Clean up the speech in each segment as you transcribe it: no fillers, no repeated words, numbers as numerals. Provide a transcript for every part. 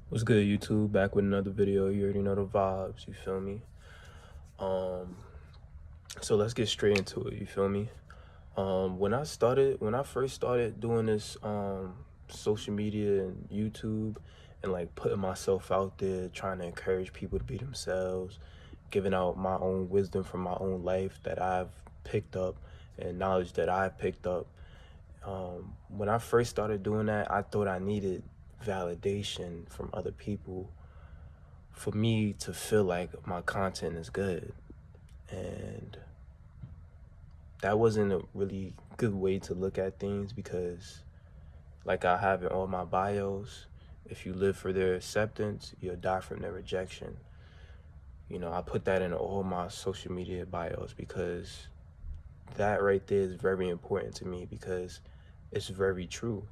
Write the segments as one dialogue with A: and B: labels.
A: What's good, YouTube? Back with another video. You already know the vibes, you feel me? So let's get straight into it, you feel me? When I first started doing this social media and YouTube and like putting myself out there, trying to encourage people to be themselves, giving out my own wisdom from my own life that I've picked up and knowledge that I picked up. When I first started doing that, I thought I needed validation from other people for me to feel like my content is good. And that wasn't a really good way to look at things because, like I have in all my bios, if you live for their acceptance, you'll die from their rejection. You know, I put that in all my social media bios because that right there is very important to me because it's very true.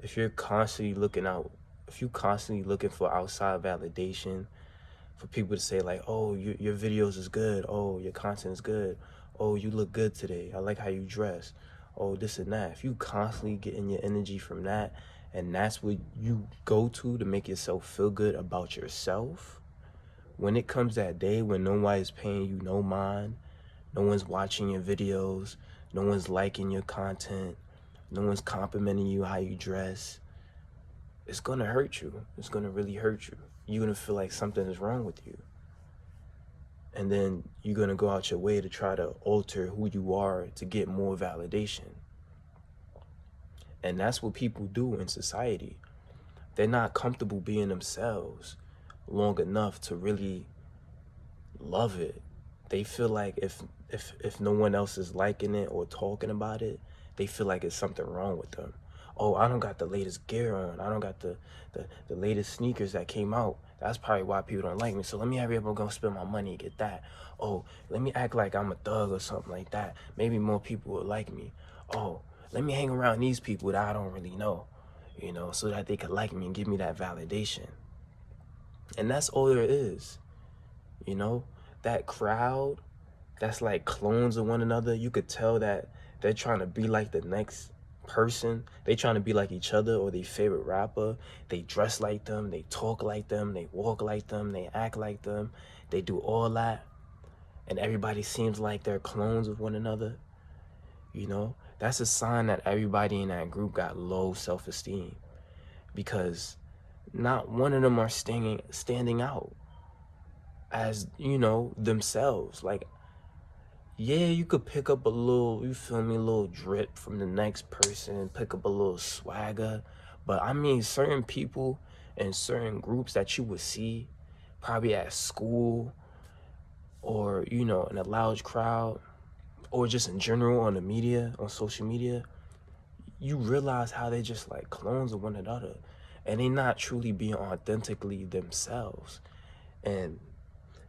A: If you're constantly looking for outside validation, for people to say like, oh, your videos is good, oh, your content is good, oh, you look good today, I like how you dress, oh, this and that. If you constantly getting your energy from that, and that's what you go to make yourself feel good about yourself, when it comes that day when nobody's paying you no mind, no one's watching your videos, no one's liking your content, no one's complimenting you how you dress, it's gonna hurt you. It's gonna really hurt you. You're gonna feel like something is wrong with you. And then you're gonna go out your way to try to alter who you are to get more validation. And that's what people do in society. They're not comfortable being themselves long enough to really love it. They feel like if no one else is liking it or talking about it, they feel like it's something wrong with them. Oh, I don't got the latest gear on. I don't got the latest sneakers that came out. That's probably why people don't like me. So let me hurry up and go spend my money and get that. Oh, let me act like I'm a thug or something like that. Maybe more people will like me. Oh, let me hang around these people that I don't really know, you know, so that they could like me and give me that validation. And that's all there is, you know? That crowd that's like clones of one another, you could tell that they're trying to be like the next person. They trying to be like each other or their favorite rapper. They dress like them, they talk like them, they walk like them, they act like them, they do all that, and everybody seems like they're clones of one another. You know, that's a sign that everybody in that group got low self-esteem because not one of them are standing out as, you know, themselves. Like, yeah, you could pick up a little, you feel me, a little drip from the next person, pick up a little swagger. But I mean, certain people and certain groups that you would see probably at school or, you know, in a loud crowd or just in general on the media, on social media, you realize how they just like clones of one another and they not truly being authentically themselves. And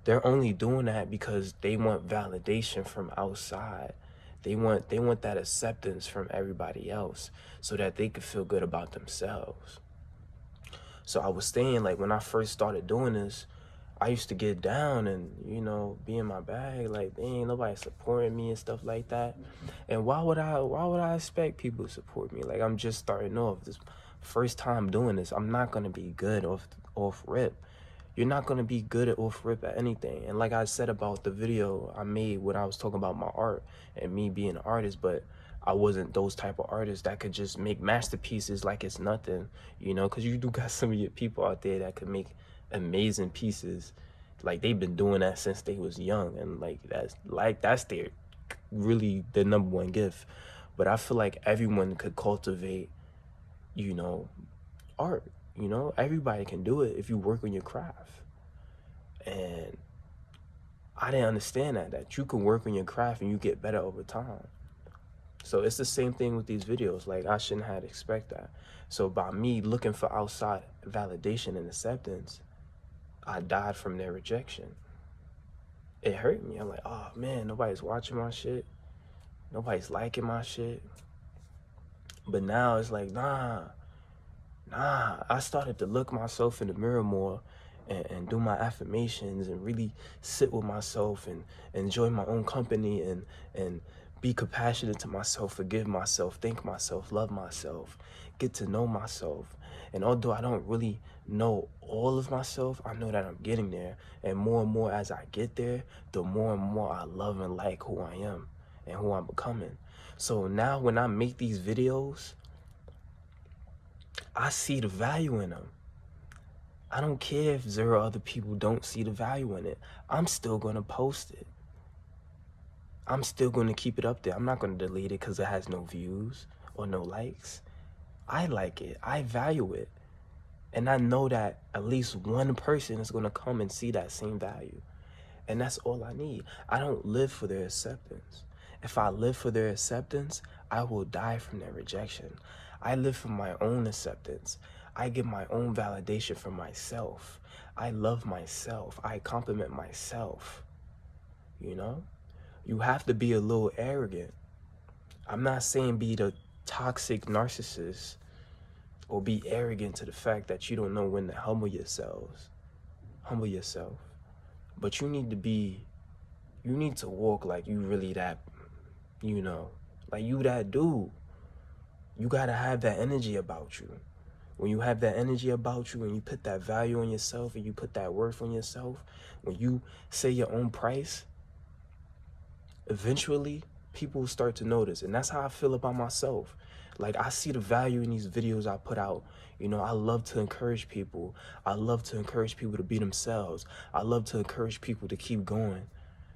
A: they're only doing that because they want validation from outside. They want that acceptance from everybody else so that they could feel good about themselves. So I was saying, like, when I first started doing this, I used to get down and, you know, be in my bag, like, ain't nobody supporting me and stuff like that. And why would I expect people to support me? Like, I'm just starting off. This first time doing this, I'm not gonna be good off rip. You're not gonna be good at off rip at anything. And like I said about the video I made when I was talking about my art and me being an artist, but I wasn't those type of artists that could just make masterpieces like it's nothing, you know, because you do got some of your people out there that could make amazing pieces. Like they've been doing that since they was young, and that's their really the number one gift. But I feel like everyone could cultivate, you know, art. You know, everybody can do it if you work on your craft. And I didn't understand that you can work on your craft and you get better over time. So it's the same thing with these videos. Like, I shouldn't have to expect that. So by me looking for outside validation and acceptance, I died from their rejection. It hurt me. I'm like, oh man, nobody's watching my shit. Nobody's liking my shit. But now it's like, nah. I started to look myself in the mirror more and do my affirmations and really sit with myself and enjoy my own company and be compassionate to myself, forgive myself, thank myself, love myself, get to know myself. And although I don't really know all of myself, I know that I'm getting there. And more as I get there, the more and more I love and like who I am and who I'm becoming. So now when I make these videos, I see the value in them. I don't care if 0 other people don't see the value in it. I'm still going to post it. I'm still going to keep it up there. I'm not going to delete it because it has no views or no likes. I like it. I value it. And I know that at least one person is going to come and see that same value. And that's all I need. I don't live for their acceptance. If I live for their acceptance, I will die from their rejection. I live for my own acceptance. I get my own validation from myself. I love myself. I compliment myself. You know? You have to be a little arrogant. I'm not saying be the toxic narcissist or be arrogant to the fact that you don't know when to humble yourself. But you need to walk like you really that, like you that dude. You gotta have that energy about you. When you have that energy about you and you put that value on yourself and you put that worth on yourself, when you say your own price, eventually people will start to notice. And that's how I feel about myself. Like, I see the value in these videos I put out. I love to encourage people. I love to encourage people to be themselves. I love to encourage people to keep going,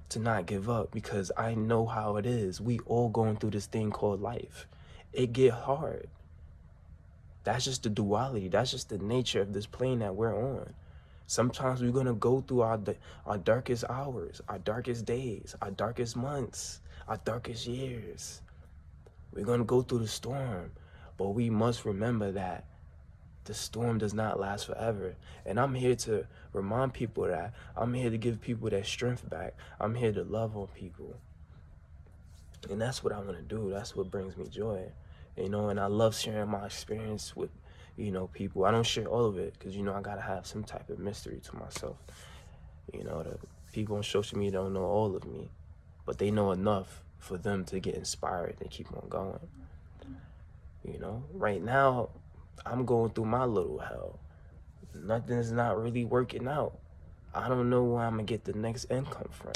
A: to not give up, because I know how it is. We all going through this thing called life. It get hard. That's just the duality. That's just the nature of this plane that we're on. Sometimes we're going to go through our darkest hours, our darkest days, our darkest months, our darkest years. We're going to go through the storm, but we must remember that the storm does not last forever. And I'm here to remind people that. I'm here to give people their strength back. I'm here to love on people. And that's what I want to do. That's what brings me joy. And I love sharing my experience with, people. I don't share all of it because, I got to have some type of mystery to myself. The people on social media don't know all of me, but they know enough for them to get inspired and keep on going. Right now, I'm going through my little hell. Nothing's not really working out. I don't know where I'm going to get the next income from.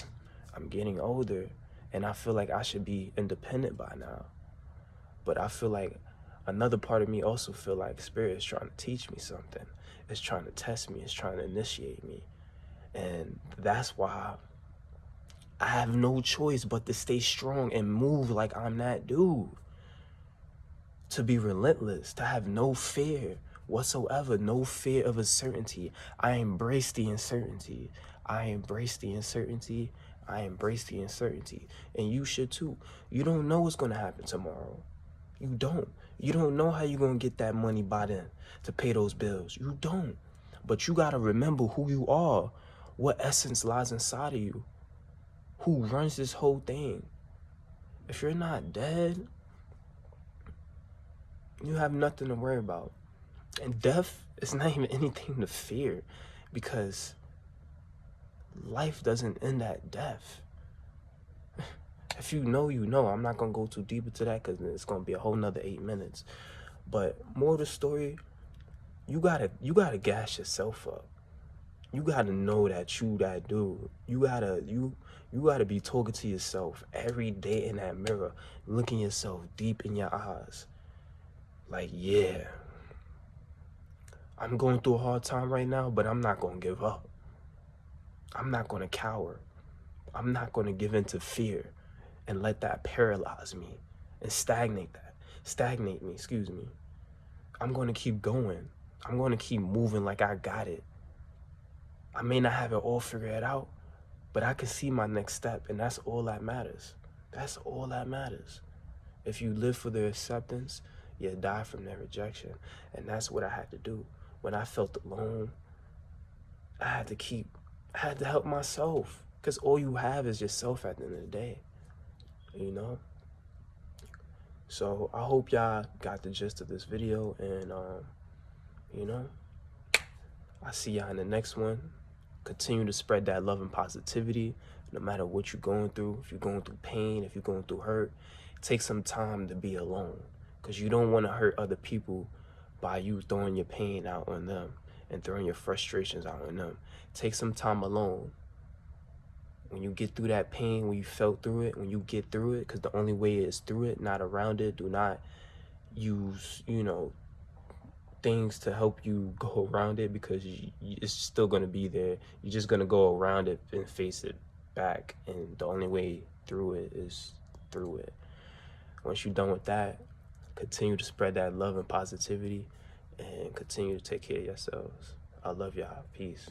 A: I'm getting older, and I feel like I should be independent by now. But I feel like another part of me also feel like Spirit is trying to teach me something. It's trying to test me. It's trying to initiate me. And that's why I have no choice but to stay strong and move like I'm that dude. To be relentless, to have no fear whatsoever, no fear of uncertainty. I embrace the uncertainty. I embrace the uncertainty. I embrace the uncertainty. And you should too. You don't know what's going to happen tomorrow. You don't. You don't know how you're going to get that money by then to pay those bills. You don't. But you got to remember who you are, what essence lies inside of you, who runs this whole thing. If you're not dead, you have nothing to worry about. And death is not even anything to fear, because life doesn't end at death. If you know, you know. I'm not going to go too deep into that because it's going to be a whole nother 8 minutes. But more of the story, you gotta gas yourself up. You gotta know that you that dude. You gotta be talking to yourself every day in that mirror, looking yourself deep in your eyes. Like, yeah, I'm going through a hard time right now, but I'm not gonna give up. I'm not gonna cower. I'm not gonna give in to fear and let that paralyze me and stagnate me, excuse me. I'm gonna keep going. I'm gonna keep moving like I got it. I may not have it all figured out, but I can see my next step, and that's all that matters. That's all that matters. If you live for their acceptance, you die from their rejection. And that's what I had to do. When I felt alone, I had to help myself, because all you have is yourself at the end of the day, So I hope y'all got the gist of this video, and I see y'all in the next one. Continue to spread that love and positivity. no matter what you're going through, if you're going through pain, if you're going through hurt, take some time to be alone, because you don't want to hurt other people by you throwing your pain out on them and throwing your frustrations out on them. Take some time alone. When you get through that pain, when you felt through it, when you get through it, because the only way is through it, not around it. Do not use, things to help you go around it, because it's still going to be there. You're just going to go around it and face it back, and the only way through it is through it. Once you're done with that, continue to spread that love and positivity, and continue to take care of yourselves. I love y'all. Peace.